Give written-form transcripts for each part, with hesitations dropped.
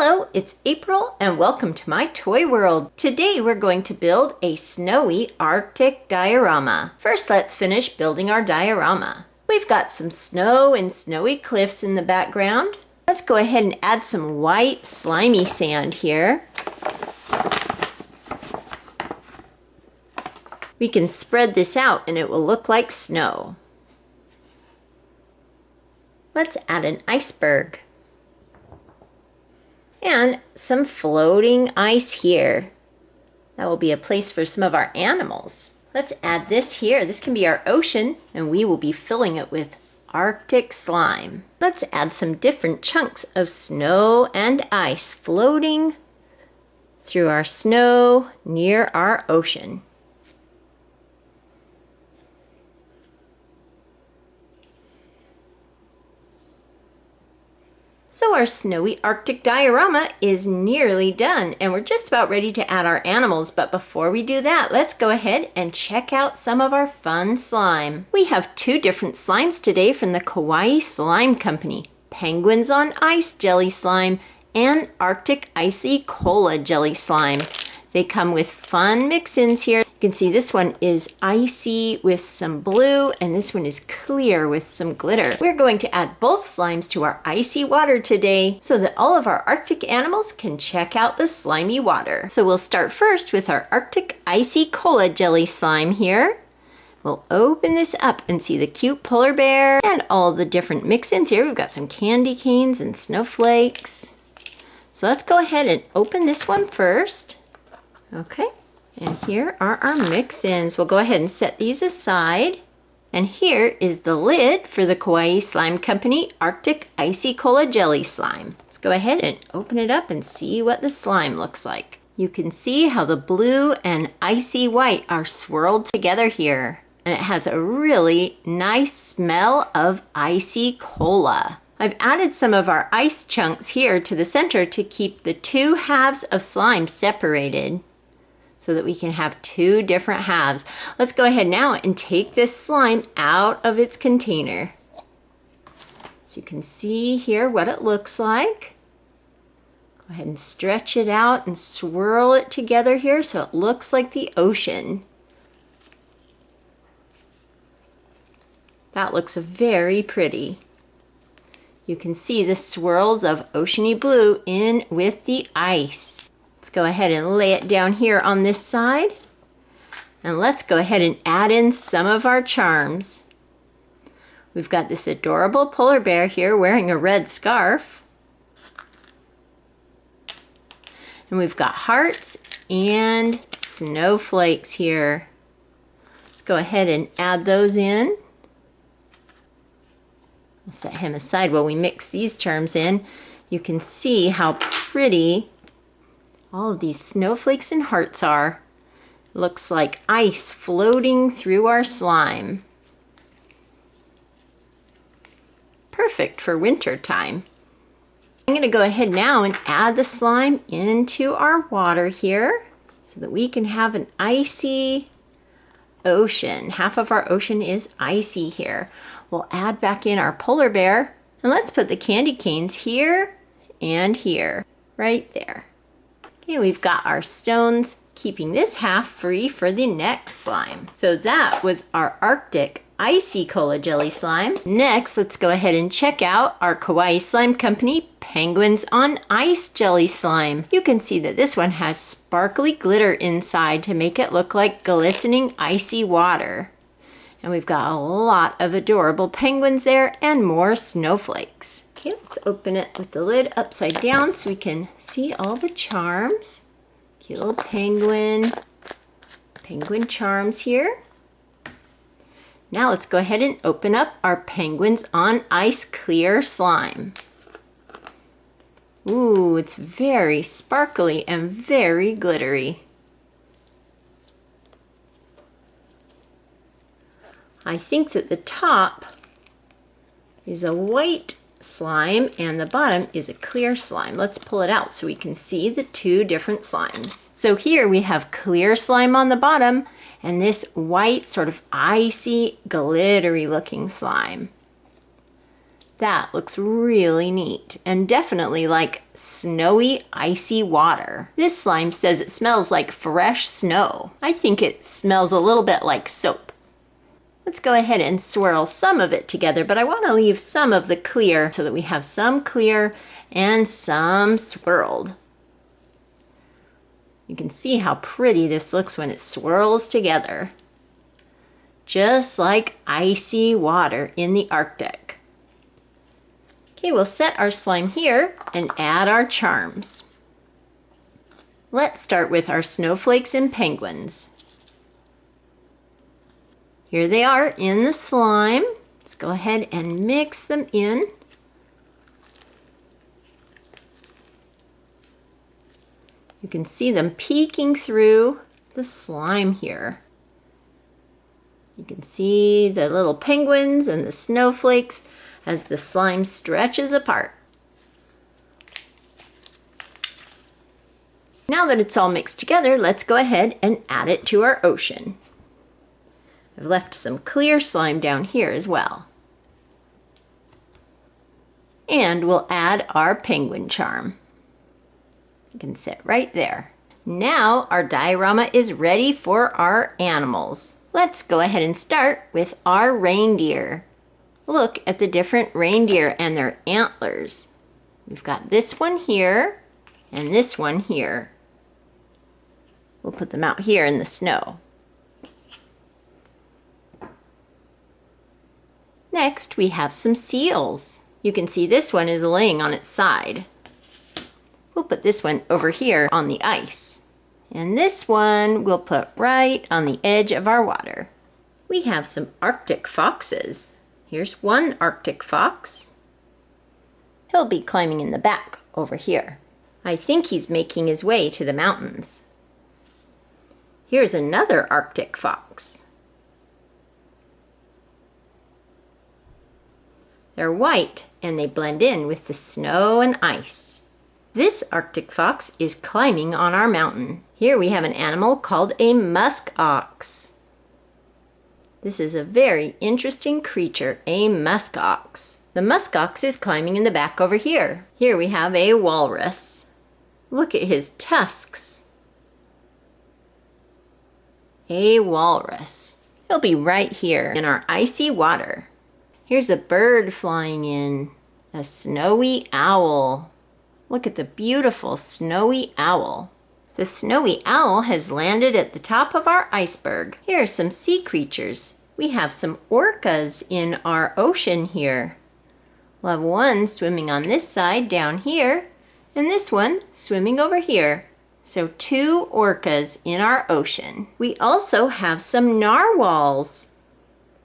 Hello, it's April and welcome to my toy world. Today we're going to build a snowy Arctic diorama. First, let's finish building our diorama. We've got some snow and snowy cliffs in the background. Let's go ahead and add some white slimy sand here. We can spread this out and it will look like snow. Let's add an iceberg. And some floating ice here. That will be a place for some of our animals. Let's add this here. This can be our ocean, and we will be filling it with Arctic slime. Let's add some different chunks of snow and ice floating through our snow near our ocean. So our snowy Arctic diorama is nearly done and we're just about ready to add our animals, but before we do that, let's go ahead and check out some of our fun slime. We have two different slimes today from the Kawaii Slime Company, Penguins on Ice Jelly Slime and Arctic Icy Cola Jelly Slime. They come with fun mix-ins here. You can see this one is icy with some blue and this one is clear with some glitter. We're going to add both slimes to our icy water today so that all of our Arctic animals can check out the slimy water. So we'll start first with our Arctic Icy Cola Jelly Slime here. We'll open this up and see the cute polar bear and all the different mix-ins here. We've got some candy canes and snowflakes. So let's go ahead and open this one first. Okay, and here are our mix-ins. We'll go ahead and set these aside. And here is the lid for the Kawaii Slime Company Arctic Icy Cola Jelly Slime. Let's go ahead and open it up and see what the slime looks like. You can see how the blue and icy white are swirled together here. And it has a really nice smell of icy cola. I've added some of our ice chunks here to the center to keep the two halves of slime separated, so that we can have two different halves. Let's go ahead now and take this slime out of its container. So you can see here what it looks like. Go ahead and stretch it out and swirl it together here so it looks like the ocean. That looks very pretty. You can see the swirls of oceany blue in with the ice. Let's go ahead and lay it down here on this side. And let's go ahead and add in some of our charms. We've got this adorable polar bear here wearing a red scarf. And we've got hearts and snowflakes here. Let's go ahead and add those in. We'll set him aside while we mix these charms in. You can see how pretty all of these snowflakes and hearts are. Looks like ice floating through our slime. Perfect for winter time. I'm going to go ahead now and add the slime into our water here so that we can have an icy ocean. Half of our ocean is icy here. We'll add back in our polar bear and let's put the candy canes here and here, right there. Okay, we've got our stones, keeping this half free for the next slime. So that was our Arctic Icy Cola Jelly Slime. Next, let's go ahead and check out our Kawaii Slime Company Penguins on Ice Jelly Slime. You can see that this one has sparkly glitter inside to make it look like glistening icy water. And we've got a lot of adorable penguins there and more snowflakes. Okay, let's open it with the lid upside down so we can see all the charms. Cute little penguin charms here. Now let's go ahead and open up our Penguins on Ice Clear Slime. Ooh, it's very sparkly and very glittery. I think that the top is a white slime and the bottom is a clear slime. Let's pull it out so we can see the two different slimes. So here we have clear slime on the bottom and this white sort of icy glittery looking slime. That looks really neat and definitely like snowy, icy water. This slime says it smells like fresh snow. I think it smells a little bit like soap. Let's go ahead and swirl some of it together, but I want to leave some of the clear so that we have some clear and some swirled. You can see how pretty this looks when it swirls together. Just like icy water in the Arctic. Okay, we'll set our slime here and add our charms. Let's start with our snowflakes and penguins. Here they are in the slime. Let's go ahead and mix them in. You can see them peeking through the slime here. You can see the little penguins and the snowflakes as the slime stretches apart. Now that it's all mixed together, let's go ahead and add it to our ocean. I've left some clear slime down here as well. And we'll add our penguin charm. You can sit right there. Now our diorama is ready for our animals. Let's go ahead and start with our reindeer. Look at the different reindeer and their antlers. We've got this one here and this one here. We'll put them out here in the snow. Next, we have some seals. You can see this one is laying on its side. We'll put this one over here on the ice. And this one we'll put right on the edge of our water. We have some Arctic foxes. Here's one Arctic fox. He'll be climbing in the back over here. I think he's making his way to the mountains. Here's another Arctic fox. They're white and they blend in with the snow and ice. This Arctic fox is climbing on our mountain. Here we have an animal called a musk ox. This is a very interesting creature, a musk ox. The musk ox is climbing in the back over here. Here we have a walrus. Look at his tusks. A walrus. He'll be right here in our icy water. Here's a bird flying in, a snowy owl. Look at the beautiful snowy owl. The snowy owl has landed at the top of our iceberg. Here are some sea creatures. We have some orcas in our ocean here. We'll have one swimming on this side down here, and this one swimming over here. So 2 orcas in our ocean. We also have some narwhals.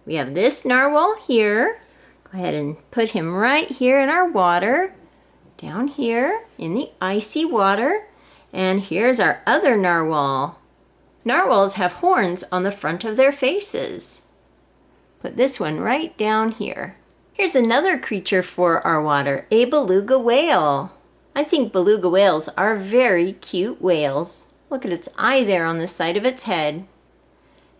We have this narwhal here. Go ahead and put him right here in our water, down here in the icy water. And here's our other narwhal. Narwhals have horns on the front of their faces. Put this one right down here. Here's another creature for our water, a beluga whale. I think beluga whales are very cute whales. Look at its eye there on the side of its head.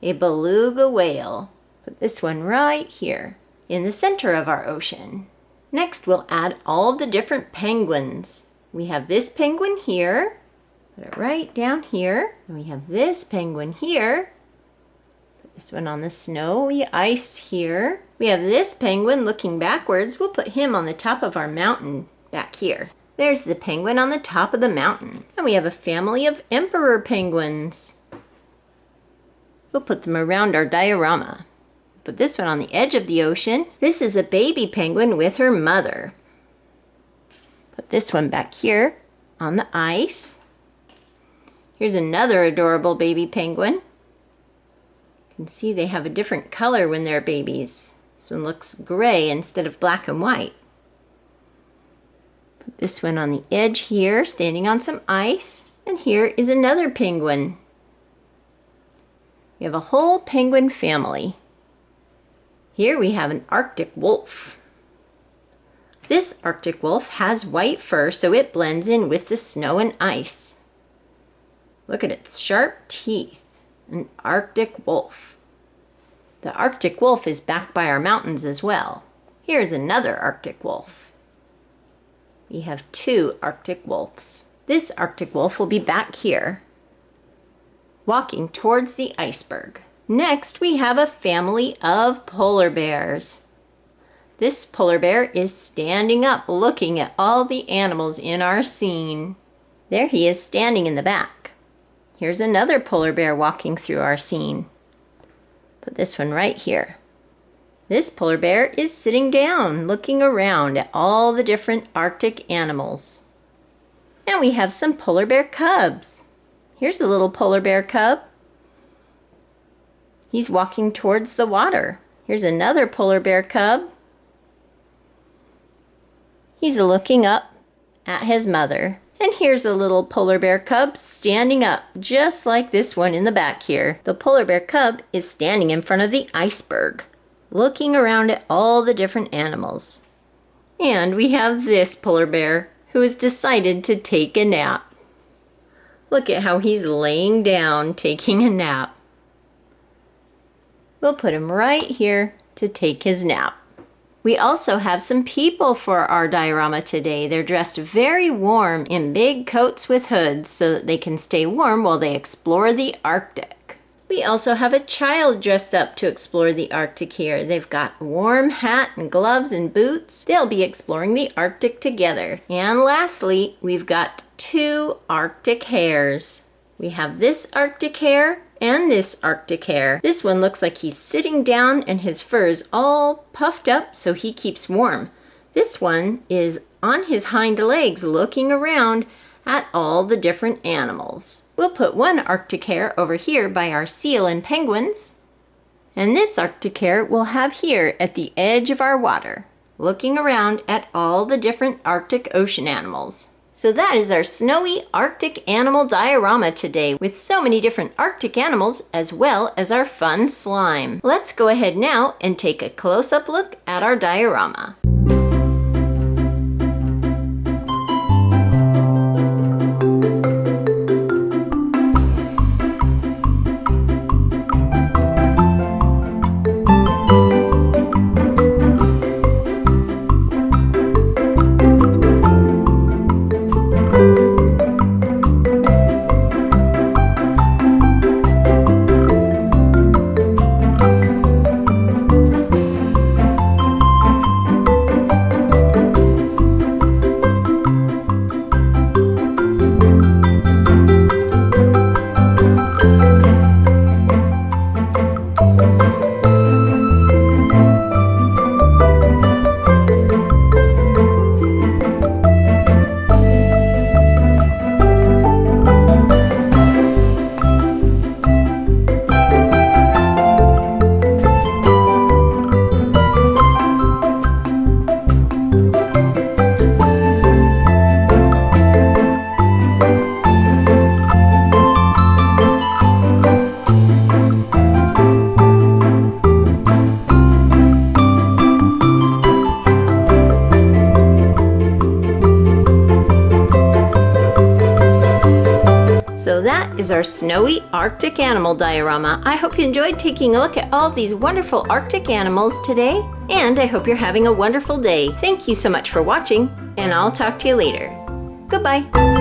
A beluga whale. Put this one right here in the center of our ocean. Next, we'll add all the different penguins. We have this penguin here. Put it right down here. And we have this penguin here. Put this one on the snowy ice here. We have this penguin looking backwards. We'll put him on the top of our mountain back here. There's the penguin on the top of the mountain. And we have a family of emperor penguins. We'll put them around our diorama. Put this one on the edge of the ocean. This is a baby penguin with her mother. Put this one back here on the ice. Here's another adorable baby penguin. You can see they have a different color when they're babies. This one looks gray instead of black and white. Put this one on the edge here, standing on some ice. And here is another penguin. We have a whole penguin family. Here we have an Arctic wolf. This Arctic wolf has white fur, so it blends in with the snow and ice. Look at its sharp teeth, an Arctic wolf. The Arctic wolf is back by our mountains as well. Here's another Arctic wolf. We have 2 Arctic wolves. This Arctic wolf will be back here, walking towards the iceberg. Next, we have a family of polar bears. This polar bear is standing up, looking at all the animals in our scene. There he is standing in the back. Here's another polar bear walking through our scene. Put this one right here. This polar bear is sitting down, looking around at all the different Arctic animals. And we have some polar bear cubs. Here's a little polar bear cub. He's walking towards the water. Here's another polar bear cub. He's looking up at his mother. And here's a little polar bear cub standing up, just like this one in the back here. The polar bear cub is standing in front of the iceberg, looking around at all the different animals. And we have this polar bear who has decided to take a nap. Look at how he's laying down, taking a nap. We'll put him right here to take his nap. We also have some people for our diorama today. They're dressed very warm in big coats with hoods so that they can stay warm while they explore the Arctic. We also have a child dressed up to explore the Arctic here. They've got a warm hat and gloves and boots. They'll be exploring the Arctic together. And lastly, we've got 2 Arctic hares. We have this Arctic hare and this Arctic hare. This one looks like he's sitting down and his fur is all puffed up so he keeps warm. This one is on his hind legs looking around at all the different animals. We'll put one Arctic hare over here by our seal and penguins. And this Arctic hare we'll have here at the edge of our water, looking around at all the different Arctic ocean animals. So that is our snowy Arctic animal diorama today with so many different Arctic animals as well as our fun slime. Let's go ahead now and take a close-up look at our diorama. So that is our snowy Arctic animal diorama. I hope you enjoyed taking a look at all of these wonderful Arctic animals today, and I hope you're having a wonderful day. Thank you so much for watching, and I'll talk to you later. Goodbye.